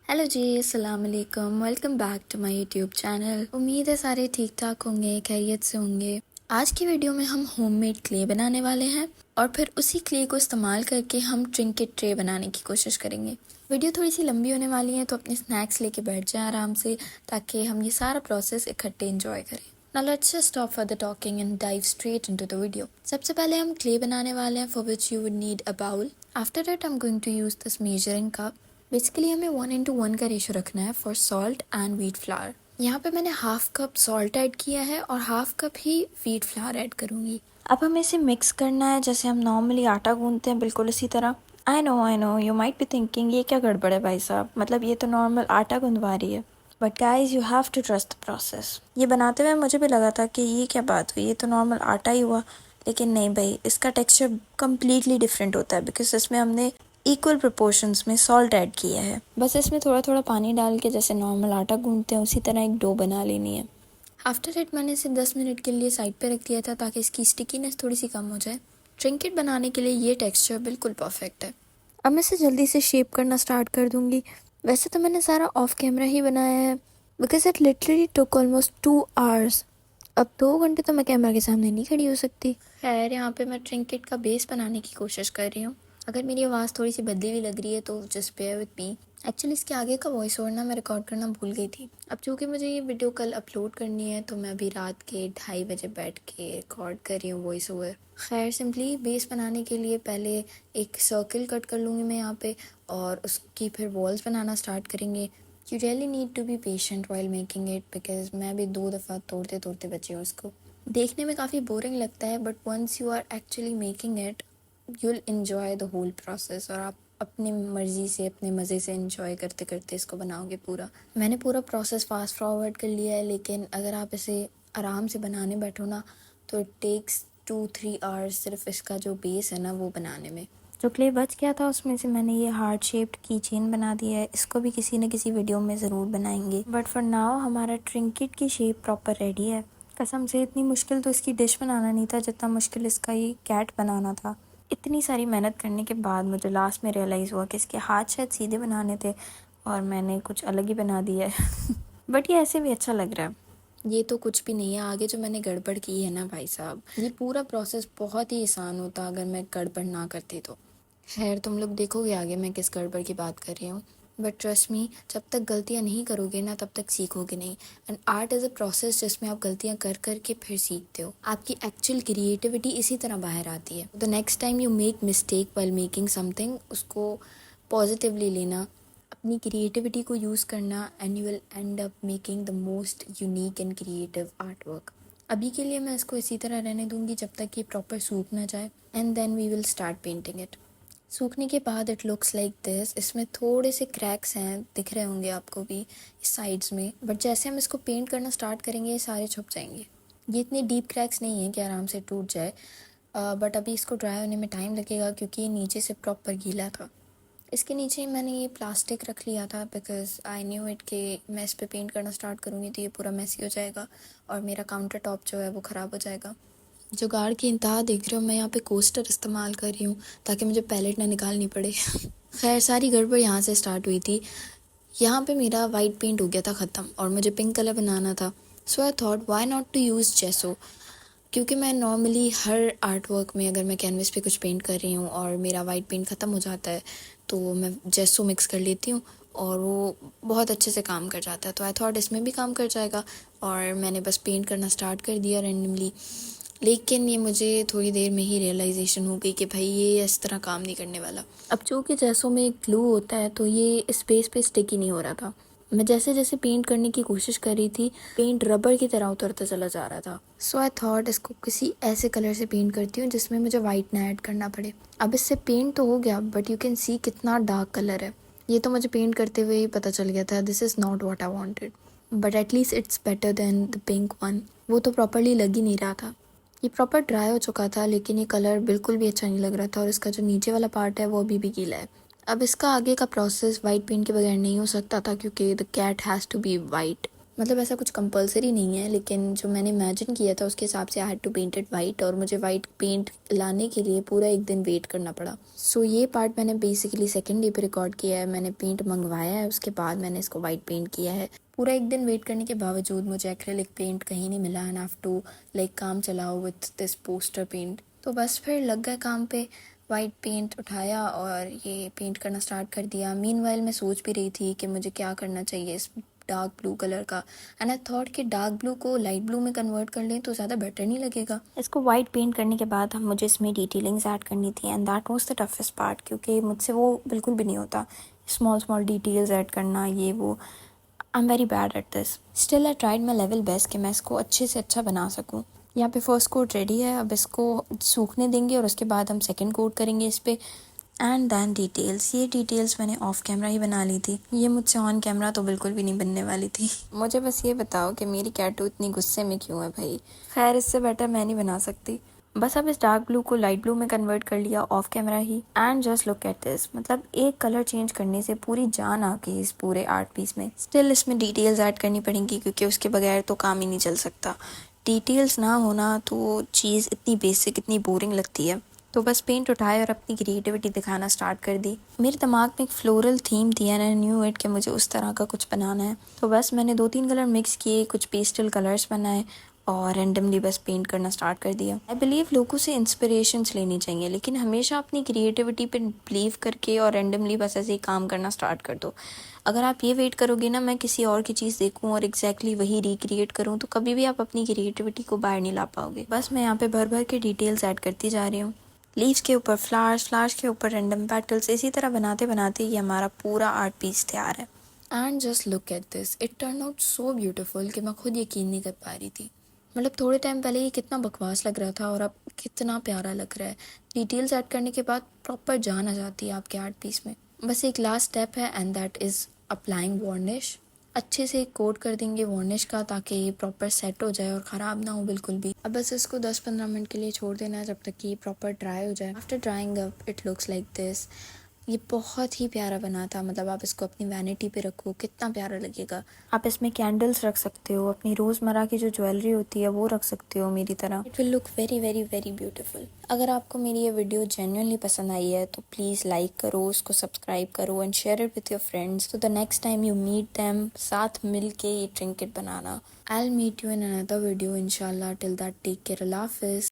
Hello जी, अस्सलाम वालेकुम। Welcome back to my YouTube channel. उम्मीद है सारे ठीक ठाक होंगे, खैरियत से होंगे। आज की वीडियो में हम होममेड क्ले बनाने वाले हैं और फिर उसी क्ले को इस्तेमाल करके हम ट्रिंकेट ट्रे बनाने की कोशिश करेंगे। वीडियो थोड़ी सी लंबी होने वाली है, तो अपने स्नैक्स लेके बैठ जाएं आराम से, ताकि हम ये सारा प्रोसेस इकट्ठे इंजॉय करें। Now let's just stop further talking and dive straight into the video. सबसे पहले हम क्ले बनाने वाले हैं, for which you would need a bowl. After that I'm going to use this measuring cup. Basically हमें 1:1 का ratio रखना है for salt and wheat flour. यहाँ पे मैंने हाफ कप सॉल्ट ऐड किया है और हाफ कप ही व्हीट फ्लावर ऐड करूँगी। अब हमें इसे मिक्स करना है जैसे हम नॉर्मली आटा गूंथते हैं, बिल्कुल इसी तरह। I know you might be thinking ये क्या गड़बड़ है भाई साहब, मतलब ये तो नॉर्मल आटा गूंथवा रही है। But guys you have to trust the process. ये बनाते हुए मुझे भी लगा था कि ये क्या बात हुई, ये तो नॉर्मल आटा ही हुआ, लेकिन नहीं भाई, इसका टेक्सचर कम्प्लीटली डिफरेंट होता है बिकॉज इसमें हमने इक्वल प्रोपोर्शंस में सॉल्ट ऐड किया है। बस इसमें थोड़ा थोड़ा पानी डाल के जैसे नॉर्मल आटा गूंथते हैं उसी तरह एक डो बना लेनी है। आफ्टर इट मैंने इसे 10 मिनट के लिए साइड पे रख दिया था ताकि इसकी स्टिकीनेस थोड़ी सी कम हो जाए। ट्रिंकेट बनाने के लिए ये टेक्सचर बिल्कुल परफेक्ट है। अब मैं इसे जल्दी से शेप करना स्टार्ट कर दूंगी। वैसे तो मैंने सारा ऑफ कैमरा ही बनाया है because it literally took almost 2 hours. अब 2 घंटे तो मैं कैमरा के सामने नहीं खड़ी हो सकती। खैर, यहाँ पे मैं ट्रिंकेट का बेस बनाने की कोशिश कर रही हूँ। अगर मेरी आवाज़ थोड़ी सी बदली हुई लग रही है तो just bear with me. Actually इसके आगे का वॉइस ओवर ना मैं रिकॉर्ड करना भूल गई थी। अब चूँकि मुझे ये वीडियो कल अपलोड करनी है तो मैं अभी रात के 2:30 बजे बैठ के रिकॉर्ड कर रही हूँ वॉइस ओवर। खैर, सिंपली बेस बनाने के लिए पहले एक सर्कल कट कर लूँगी मैं यहाँ पे, और उसकी फिर वॉल्स बनाना स्टार्ट करेंगे। You really need to be patient while making it because मैं भी 2 दफ़ा तोड़ते तोड़ते बची हूँ इसको। देखने में काफ़ी बोरिंग लगता है but once you are actually making it you'll enjoy the whole process और आप अपनी मर्ज़ी से अपने मज़े से enjoy करते करते इसको बनाओगे पूरा। मैंने पूरा प्रोसेस फास्ट फॉरवर्ड कर लिया है, लेकिन अगर आप इसे आराम से बनाने बैठो ना तो इट टेक्स 2-3 आवर्स सिर्फ इसका जो बेस है ना वो बनाने में। जो क्ले बच गया था उसमें से मैंने ये हार्ट शेप्ड की चेन बना दिया है। इसको भी किसी न किसी वीडियो में ज़रूर बनाएंगे, बट फॉर नाउ हमारा ट्रिंकेट की शेप प्रॉपर रेडी है। कसम से इतनी मुश्किल तो इसकी डिश बनाना नहीं था जितना मुश्किल इसका ये कैट बनाना था। इतनी सारी मेहनत करने के बाद मुझे लास्ट में रियलाइज़ हुआ कि इसके हाथ शायद सीधे बनाने थे और मैंने कुछ अलग ही बना दिया है। बट ये ऐसे भी अच्छा लग रहा है। ये तो कुछ भी नहीं है आगे जो मैंने गड़बड़ की है ना भाई साहब। ये पूरा प्रोसेस बहुत ही आसान होता अगर मैं गड़बड़ ना करती तो। खैर, तुम लोग देखोगे आगे मैं किस गड़बड़ की बात कर रही हूँ। बट ट्रस्ट मी, जब तक गलतियाँ नहीं करोगे ना तब तक सीखोगे नहीं। And art is a process जिसमें आप गलतियाँ कर कर के फिर सीखते हो। आपकी एक्चुअल क्रिएटिविटी इसी तरह बाहर आती है। The next time you make mistake while making something, उसको पॉजिटिवली लेना, अपनी क्रिएटिविटी को यूज़ करना, and you will and up making the most unique and creative art work. अभी के लिए मैं इसको इसी तरह रहने दूंगी जब तक ये प्रॉपर सूख ना जाए, and then we will start painting it. सूखने के बाद इट लुक्स लाइक दिस। इसमें थोड़े से क्रैक्स हैं, दिख रहे होंगे आपको भी इस साइड्स में, बट जैसे हम इसको पेंट करना स्टार्ट करेंगे ये सारे छुप जाएंगे। ये इतने डीप क्रैक्स नहीं हैं कि आराम से टूट जाए, बट अभी इसको ड्राई होने में टाइम लगेगा क्योंकि ये नीचे से प्रॉपर गीला था। इसके नीचे ही मैंने ये प्लास्टिक रख लिया था बिकॉज आई न्यू इट कि मैं इस पर पेंट करना स्टार्ट करूँगी तो ये पूरा मैसी हो जाएगा और मेरा काउंटर टॉप जो है वो ख़राब हो जाएगा। जुगाड़ की इंतहा देख रहे हो, मैं यहाँ पे कोस्टर इस्तेमाल कर रही हूँ ताकि मुझे पैलेट ना निकालनी पड़े। खैर, सारी गड़बड़ यहाँ से स्टार्ट हुई थी। यहाँ पे मेरा वाइट पेंट हो गया था ख़त्म और मुझे पिंक कलर बनाना था। So I thought why not to use gesso, क्योंकि मैं नॉर्मली हर आर्ट वर्क में अगर मैं कैनवस पे कुछ पेंट कर रही हूँ और मेरा वाइट पेंट ख़त्म हो जाता है तो मैं जेसो मिक्स कर लेती हूँ और वो बहुत अच्छे से काम कर जाता है। तो आई थॉट इसमें भी काम कर जाएगा और मैंने बस पेंट करना स्टार्ट कर दिया रैंडमली। लेकिन ये मुझे थोड़ी देर में ही रियलाइजेशन हो गई कि भाई ये इस तरह काम नहीं करने वाला। अब चूँकि जैसों में ग्लू होता है तो ये स्पेस पे स्टिक ही नहीं हो रहा था। मैं जैसे जैसे पेंट करने की कोशिश कर रही थी पेंट रबर की तरह उतरता चला जा रहा था। सो आई थॉट इसको किसी ऐसे कलर से पेंट करती हूँ जिसमें मुझे वाइट ना ऐड करना पड़े। अब इससे पेंट तो हो गया बट यू कैन सी कितना डार्क कलर है। ये तो मुझे पेंट करते हुए ही पता चल गया था this is not what I wanted, but at least it's better than the pink one. वो तो प्रॉपरली लग ही नहीं रहा था। ये प्रॉपर ड्राई हो चुका था लेकिन ये कलर बिल्कुल भी अच्छा नहीं लग रहा था और इसका जो नीचे वाला पार्ट है वो अभी भी गीला है। अब इसका आगे का प्रोसेस वाइट पेंट के बगैर नहीं हो सकता था क्योंकि the cat has to be white. मतलब ऐसा कुछ कंपलसरी नहीं है, लेकिन जो मैंने इमेजिन किया था उसके हिसाब से I had to paint it white, और मुझे वाइट पेंट लाने के लिए पूरा एक दिन वेट करना पड़ा। सो ये पार्ट मैंने बेसिकली सेकेंड डे पे रिकॉर्ड किया है। मैंने पेंट मंगवाया है, उसके बाद मैंने इसको वाइट पेंट किया है। पूरा एक दिन वेट करने के बावजूद मुझे एक्रेलिक पेंट कहीं नहीं मिला एंड आई हैव टू काम चलाओ विथ दिस पोस्टर पेंट। तो बस फिर लग गए काम पे, वाइट पेंट उठाया और ये पेंट करना स्टार्ट कर दिया। मीनवाइल मैं सोच भी रही थी कि मुझे क्या करना चाहिए इस डार्क ब्लू कलर का, एंड आई थॉट कि डार्क ब्लू को लाइट ब्लू में कन्वर्ट कर लें तो ज़्यादा बेटर नहीं लगेगा। इसको वाइट पेंट करने के बाद हम मुझे इसमें डिटेलिंग्स ऐड करनी थी and that was the toughest part, क्योंकि मुझसे वो बिल्कुल भी नहीं होता स्मॉल स्मॉल डिटेल्स ऐड करना, ये वो। I am very bad at this. Still I tried my level best कि मैं इसको अच्छे से अच्छा बना सकूँ। यहाँ पे फर्स्ट कोट रेडी है, अब इसको सूखने देंगे और उसके बाद हम सेकंड कोट करेंगे इस पे। एंड दैन डिटेल्स, ये डिटेल्स मैंने ऑफ कैमरा ही बना ली थी, ये मुझसे ऑन कैमरा तो बिल्कुल भी नहीं बनने वाली थी। मुझे बस ये बताओ कि मेरी कैटू इतनी गुस्से में क्यों है भाई। खैर, इससे बेटर मैं नहीं बना सकती। बस अब इस डार्क ब्लू को लाइट ब्लू में कन्वर्ट कर लिया of camera he. And just look at this, मतलब एक कलर चेंज करने से पूरी जान आ गई इस पूरे आर्ट पीस में। स्टिल इसमें डिटेल्स ऐड करनी पड़ेंगी, क्योंकि उसके बगैर तो काम ही नहीं चल सकता। डिटेल्स ना होना तो चीज़ इतनी बेसिक, इतनी बोरिंग लगती है। तो बस पेंट उठाए और अपनी क्रिएटिविटी दिखाना स्टार्ट कर दी। मेरे दिमाग में एक फ्लोरल थीम थी एंड आई न्यू इट कि मुझे उस तरह का कुछ बनाना है। तो बस मैंने 2-3 कलर मिक्स किए, कुछ पेस्टल कलर्स बनाए और रैंडमली बस पेंट करना स्टार्ट कर दिया। आई बिलीव लोगों से इंस्पिरेशंस लेनी चाहिए, लेकिन हमेशा अपनी क्रिएटिविटी पे बिलीव करके और रैंडमली बस ऐसे ही काम करना स्टार्ट कर दो। अगर आप ये वेट करोगे ना मैं किसी और की चीज़ देखूं और एग्जैक्टली वही रिक्रिएट करूं, तो कभी भी आप अपनी क्रिएटिविटी को बाहर नहीं ला पाओगे। बस मैं यहाँ पे भर भर के डिटेल्स ऐड करती जा रही हूँ। लीव्स के ऊपर फ्लावर्स, फ्लावर्स के ऊपर रैंडम पेटल्स, इसी तरह बनाते बनाते ये हमारा पूरा आर्ट पीस तैयार है। And just look at this, it turn out so beautiful कि मैं खुद यकीन नहीं कर पा रही थी। मतलब थोड़े टाइम पहले ये कितना बकवास लग रहा था और अब कितना प्यारा लग रहा है। डिटेल्स ऐड करने के बाद प्रॉपर जान आ जाती है आपके आर्ट पीस में। बस एक लास्ट स्टेप है and that is applying varnish. अच्छे से कोट कर देंगे वार्निश का, ताकि ये प्रॉपर सेट हो जाए और ख़राब ना हो बिल्कुल भी। अब बस इसको 10-15 मिनट के लिए छोड़ देना है जब तक कि ये प्रॉपर ड्राई हो जाए। After drawing up it looks like this. ये बहुत ही प्यारा बना था, मतलब आप इसको अपनी वैनिटी पे रखो, कितना प्यारा लगेगा। आप इसमें कैंडल्स रख सकते हो, अपनी रोज़मर्रा की जो ज्वेलरी होती है वो रख सकते हो मेरी तरह। It will look very very very beautiful. अगर आपको मेरी ये वीडियो जेन्युइनली पसंद आई है तो प्लीज़ लाइक करो, उसको सब्सक्राइब करो and share it with your friends, तो the next time you meet them साथ मिल के ये ट्रिंकेट बनाना। I will meet you in another video इंशाल्लाह। टिल दैट टेक केयर, अल्लाह हाफिज़।